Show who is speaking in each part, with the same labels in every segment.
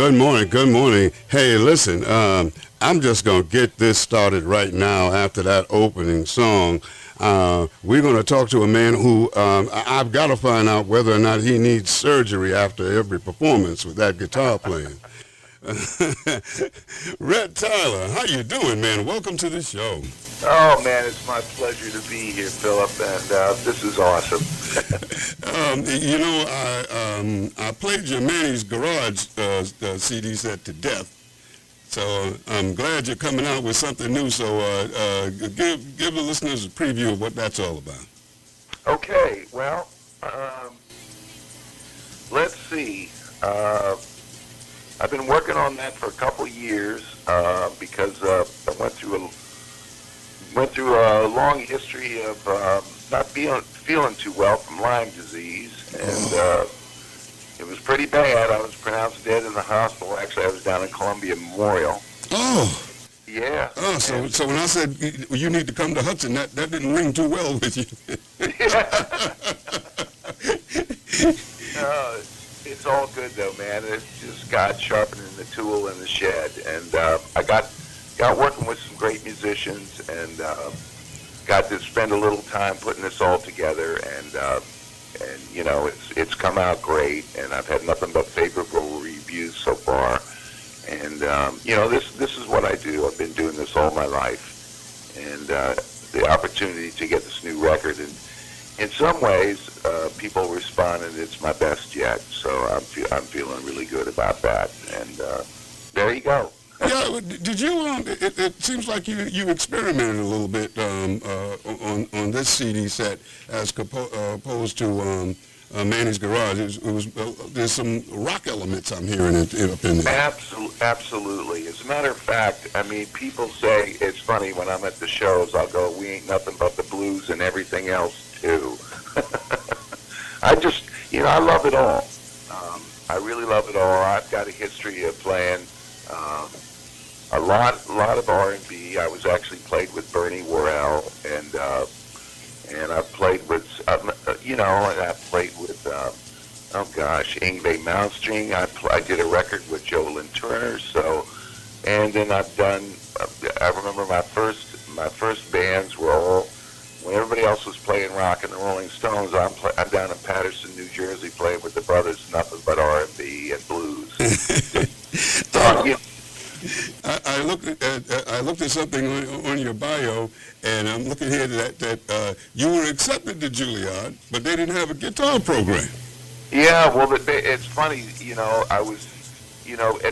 Speaker 1: Good morning. Good morning. Hey, listen, I'm just going to get this started right now after that opening song. We're going to talk to a man who I've got to find out whether or not he needs surgery after every performance with that guitar playing. Rhett Tyler, how you doing, man? Welcome to the show.
Speaker 2: Oh man, it's my pleasure to be here, Philip, and this is awesome.
Speaker 1: I played your Manny's Garage CD set to death, so I'm glad you're coming out with something new. So give the listeners a preview of what that's all about.
Speaker 2: Okay, well, let's see. I've been working on that for a couple years because I went through a long history of not feeling too well from Lyme disease, and it was pretty bad. I was pronounced dead in the hospital. Actually, I was down in Columbia Memorial.
Speaker 1: Oh.
Speaker 2: Yeah.
Speaker 1: Oh, so when I said you need to come to Hudson, that didn't ring too well with you. It's all good though, man. It's just God sharpening the tool in the shed, and I got working with some great musicians, and got to spend a little time putting this all together, and you know, it's come out great, and I've had nothing but favorable reviews so far. And you know, this is what I do. I've been doing this all my life, and the opportunity to get this new record, and in some ways, people responded it's my best yet. So I'm feeling really good about that, and there you go. Yeah, did you? It seems like you experimented a little bit on this CD set as opposed to Manny's Garage. There's some rock elements I'm hearing up in there.
Speaker 2: Absolutely. As a matter of fact, I mean, people say it's funny when I'm at the shows. I'll go, "We ain't nothing but the blues and everything else too." I just, I love it all. I really love it all. I've got a history of playing. A lot of R&B. I was actually played with Bernie Worrell, and I've played with, and I've played with, Yngwie Malmsteen. I did a record with Joe Lynn Turner. So, and then I've done. I remember my first bands were all when everybody else was playing rock and the Rolling Stones. I'm down in Paterson, New Jersey, playing with the Brothers, nothing but R&B and blues.
Speaker 1: I looked at something on your bio, and I'm looking here that you were accepted to Juilliard, but they didn't have a guitar program.
Speaker 2: Yeah, well, it's funny, I was,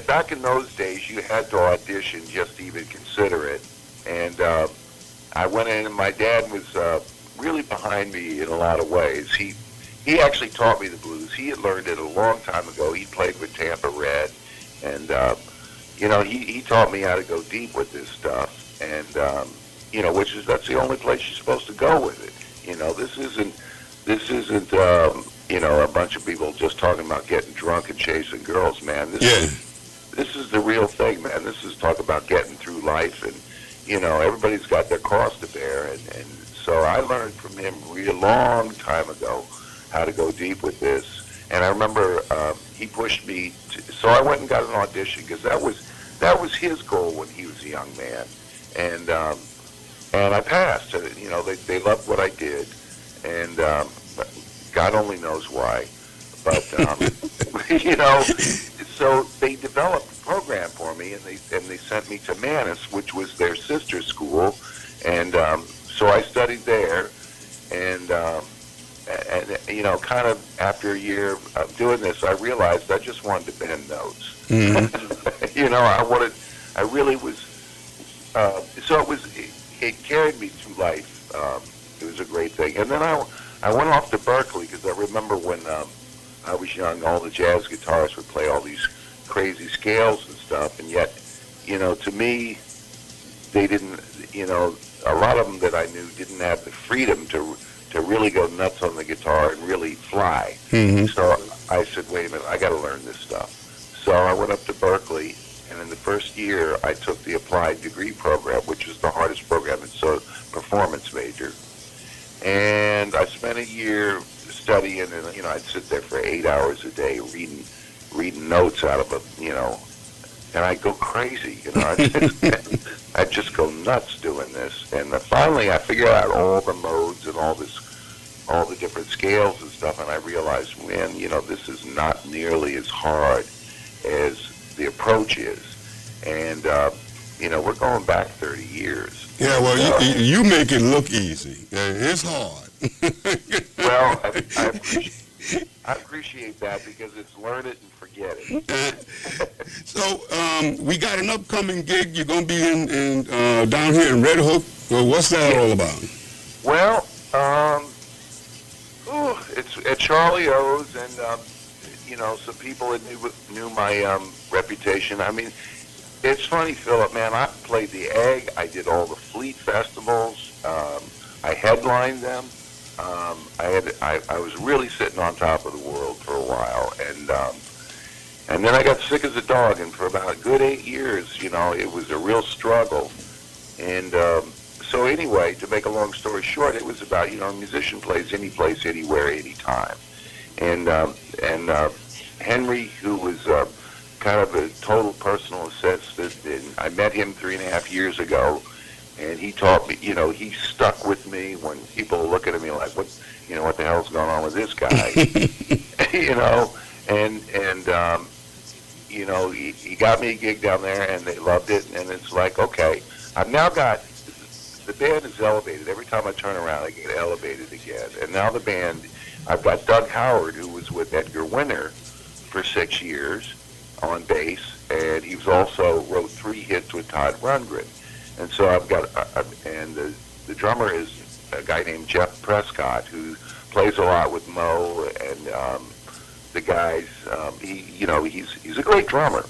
Speaker 2: back in those days, you had to audition just to even consider it, and I went in, and my dad was really behind me in a lot of ways. He actually taught me the blues. He had learned it a long time ago. He played with Tampa Red, and he taught me how to go deep with this stuff, and that's the only place you're supposed to go with it. This isn't a bunch of people just talking about getting drunk and chasing girls, man. This is the real thing, man. This is talk about getting through life, and everybody's got their cross to bear, and so I learned from him a long time ago how to go deep with this. And I remember he pushed me, so I went and got an audition because that was his goal when he was a young man, and I passed. They loved what I did, and God only knows why, but so they developed a program for me, and they sent me to Manus, which was their sister school, and so I studied there, and kind of after a year of doing this, I realized I just wanted to bend notes. Mm-hmm. I really was, so it carried me through life. It was a great thing. And then I went off to Berkeley because I remember when I was young, all the jazz guitarists would play all these crazy scales and stuff, and yet, to me, they didn't, a lot of them that I knew didn't have the freedom to really go nuts on the guitar and really fly. Mm-hmm. So I said, wait a minute, I got to learn this stuff. So I went up to Berkeley, and in the first year, I took the applied degree program, which was the hardest program. It's a performance major. And I spent a year studying, and I'd sit there for 8 hours a day reading reading notes out of and I go crazy, I just go nuts doing this. And finally, I figured out all the modes and all the different scales and stuff, and I realized, man, this is not nearly as hard as the approach is. And we're going back 30 years.
Speaker 3: Yeah, well, you make it look easy. It's hard.
Speaker 2: Well, I appreciate that, because it's learn it and forget it.
Speaker 3: So we got an upcoming gig. You're going to be in down here in Red Hook. Well, what's that all about?
Speaker 2: Well, it's at Charlie O's, and some people that knew my reputation. I mean, it's funny, Philip, man. I played the Egg. I did all the Fleet festivals. I headlined them. I was really sitting on top of the world for a while, and then I got sick as a dog, and for about a good 8 years, it was a real struggle. And so anyway, to make a long story short, it was about, a musician plays any place, anywhere, anytime. And Henry, who was kind of a total personal assistant, and I met him 3.5 years ago, and he taught me, he stuck with me when people are looking at me like, what the hell's going on with this guy? He got me a gig down there, and they loved it, and it's like, okay, I've now got, the band is elevated. Every time I turn around, I get elevated again. And now the band, I've got Doug Howard, who was with Edgar Winter for 6 years on bass, and he was also wrote 3 hits with Todd Rundgren. And so I've got, and the drummer is a guy named Jeff Prescott, who plays a lot with Mo and the guys. He's a great drummer,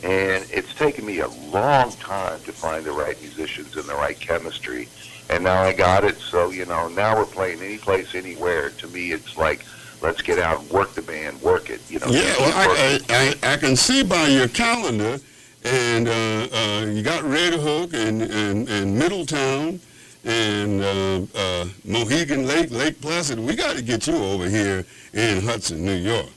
Speaker 2: and it's taken me a long time to find the right musicians and the right chemistry. And now I got it. So now we're playing any place, anywhere. To me, it's like, let's get out and work the band, work it.
Speaker 3: Yeah, well, I can see by your calendar. And you got Red Hook and Middletown and Mohegan Lake, Lake Placid. We got to get you over here in Hudson, New York.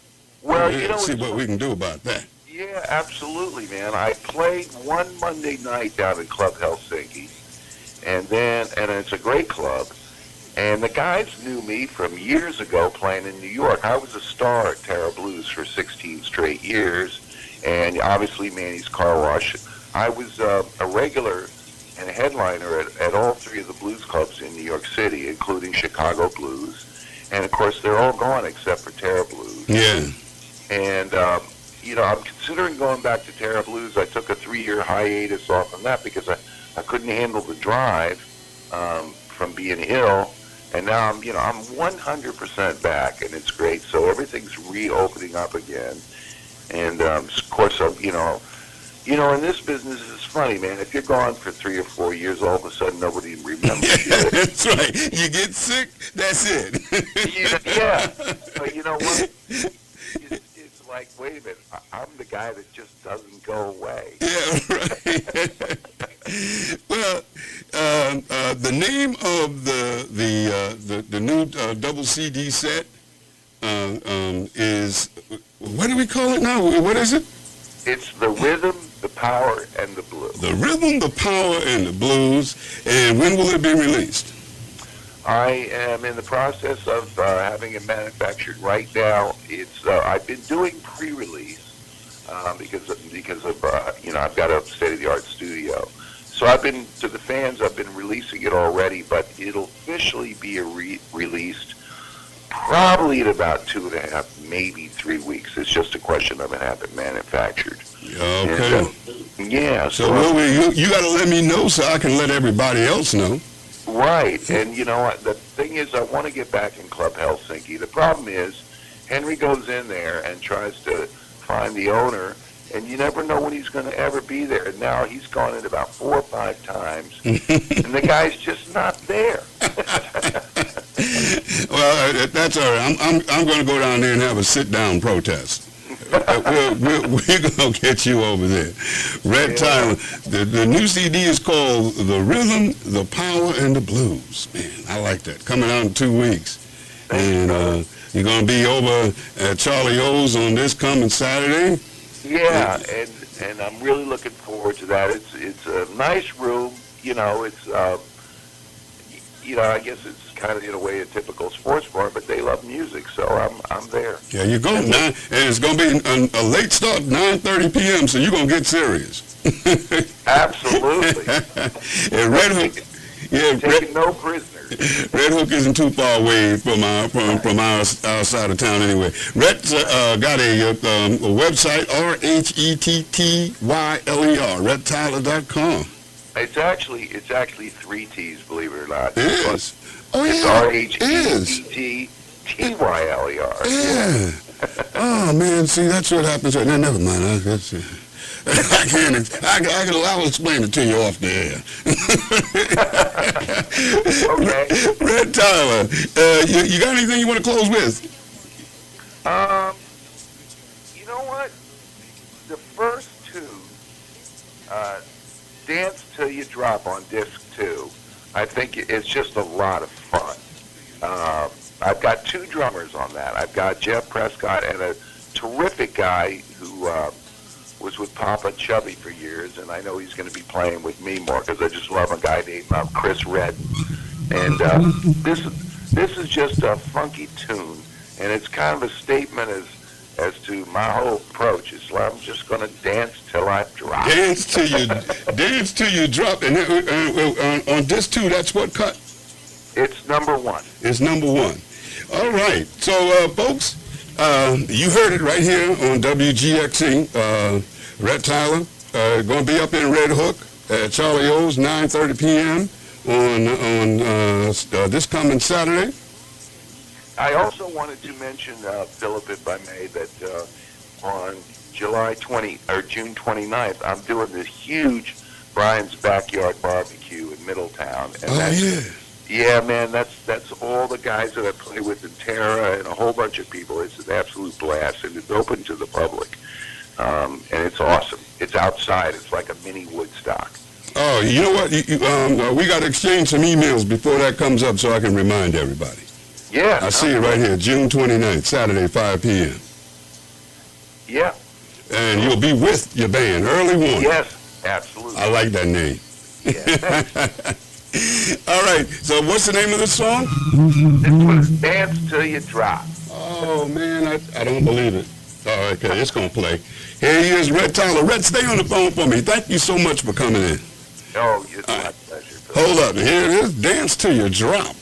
Speaker 2: Well,
Speaker 3: see what we can do about that.
Speaker 2: Yeah, absolutely, man. I played one Monday night down in Club Helsinki, and it's a great club. And the guys knew me from years ago playing in New York. I was a star at Terra Blues for 16 straight years. And obviously Manny's Car Wash. I was a regular and a headliner at all 3 of the blues clubs in New York City, including Chicago Blues. And, of course, they're all gone except for Terra Blues.
Speaker 3: Yeah.
Speaker 2: And, I'm considering going back to Terra Blues. I took a 3-year hiatus off on that because I couldn't handle the drive from being ill. And now I'm 100% back, and it's great. So everything's reopening up again. And, of course, in this business, it's funny, man. If you're gone for 3 or 4 years, all of a sudden nobody remembers you.
Speaker 3: That's right. You get sick, that's it.
Speaker 2: Yeah. But you know what? It's like, wait a minute. I'm the guy that just doesn't go away.
Speaker 3: Yeah, right. Well, the name of the new double CD set is, what do we call it now? What is it?
Speaker 2: It's the Rhythm, the Power, and the Blues.
Speaker 3: The Rhythm, the Power, and the Blues. And when will it be released?
Speaker 2: I am in the process of having it manufactured right now. It's I've been doing pre-release because of I've got a state-of-the-art studio. So I've been releasing it already, but it'll officially be released probably in about 2.5, maybe 3 weeks. It's just a question of it having manufactured.
Speaker 3: Okay.
Speaker 2: And, yeah.
Speaker 3: So you got to let me know so I can let everybody else know.
Speaker 2: Right. And the thing is, I want to get back in Club Helsinki. The problem is, Henry goes in there and tries to find the owner, and you never know when he's going to ever be there. And now he's gone in about 4 or 5 times, and the guy's just not there.
Speaker 3: Well, that's all right. I'm going to go down there and have a sit-down protest. We're going to get you over there. Rhett Tyler, the new CD is called The Rhythm, the Power, and the Blues. Man, I like that. Coming out in 2 weeks. And You're going to be over at Charlie O's on this coming Saturday.
Speaker 2: Yeah, and I'm really looking forward to that. It's a nice room. It's I guess it's kind of in a way a typical sports bar, but they love music, so I'm there.
Speaker 3: Yeah, you go and it's going to be a late start, 9:30 p.m. So you're going to get serious.
Speaker 2: Absolutely.
Speaker 3: And Red Hook,
Speaker 2: taking no prisoners.
Speaker 3: Red Hook isn't too far away from our side of town anyway. Rhett's got a website, RHETTYLER, RhettTyler.com.
Speaker 2: It's actually 3 T's, believe it or not.
Speaker 3: It is. Oh,
Speaker 2: It's
Speaker 3: yeah.
Speaker 2: RHETTYLER.
Speaker 3: Yeah. Oh, man, see, that's what happens. No, never mind. I will explain it to you off the air.
Speaker 2: Okay.
Speaker 3: Rhett Tyler, you got anything you want to close with?
Speaker 2: You know what? The first two, Dance Till You Drop on disc 2, I think it's just a lot of fun. I've got 2 drummers on that. I've got Jeff Prescott and a terrific guy who was with Papa Chubby for years, and I know he's going to be playing with me more because I just love a guy named Chris Redd. And this is just a funky tune, and it's kind of a statement as to my whole approach. It's like I'm just going to dance till I drop.
Speaker 3: Dance till you drop. And on disc 2, that's what cut?
Speaker 2: It's number 1.
Speaker 3: It's number 1. All right. So, folks, you heard it right here on WGXC. Rhett Tyler going to be up in Red Hook at Charlie O's, 9:30 p.m. on this coming Saturday.
Speaker 2: I also wanted to mention, Philip, if I may, that on June 29th, I'm doing this huge Brian's Backyard Barbecue in Middletown. And yeah, man, that's all the guys that I play with in Terra and a whole bunch of people. It's an absolute blast, and it's open to the public, and it's awesome. It's outside. It's like a mini Woodstock.
Speaker 3: Oh, you know what? We got to exchange some emails before that comes up so I can remind everybody.
Speaker 2: Yeah.
Speaker 3: I see it right here, June 29th, Saturday, 5 p.m.
Speaker 2: Yeah.
Speaker 3: And you'll be with your band, Early Warning.
Speaker 2: Yes, absolutely.
Speaker 3: I like that name.
Speaker 2: Yeah.
Speaker 3: All right, so what's the name of the song?
Speaker 2: This was Dance Till You Drop.
Speaker 3: Oh, man, I don't believe it. Oh, okay, it's going to play. Here he is, Rhett Tyler. Rhett, stay on the phone for me. Thank you so much for coming in.
Speaker 2: Oh, it's my pleasure.
Speaker 3: Hold up. Here it is, Dance Till You Drop.